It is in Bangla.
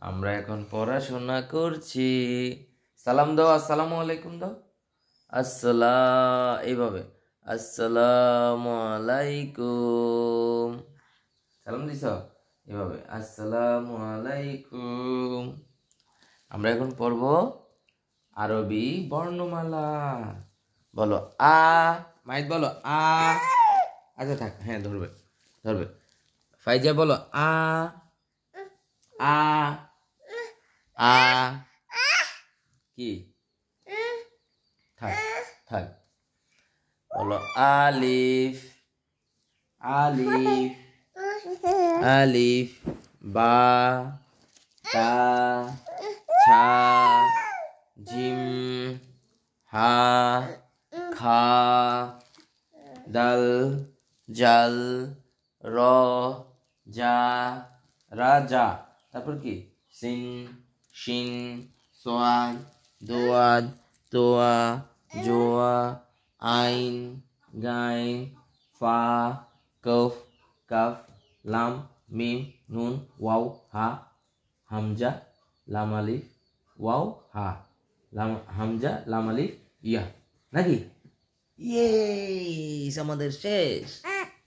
আমরা এখন পড়াশোনা করছি। সালাম দাও, আসসালামু আলাইকুম দাও। এইভাবে আসসালামু আলাইকুম। সালাম দিছ, এভাবে আসসালামু আলাইকুম। আমরা এখন পড়ব আরবি বর্ণমালা। বলো আ, মাইদ বলো আ। আচ্ছা থাক, হ্যাঁ ধরবে ধরবে। ফাইজা বলো আ আ আ। কি থাক থাক। বলো আলিফ আলিফ আলিফ, বা তা ছা জিম হা খা দাল জাল র জা রাজা। তারপর কি সিন শিন সোয়াদ দোয়াদ তোয়া জোয়া আইন গাইন ফা কফ কাফ লাম মিম নুন ওয়াও হা হামজা লাম আলিফ ওয়াও হা লাম হামজা লাম আলিফ ইয়া। নাকি ইয়ে আমাদের শেষ।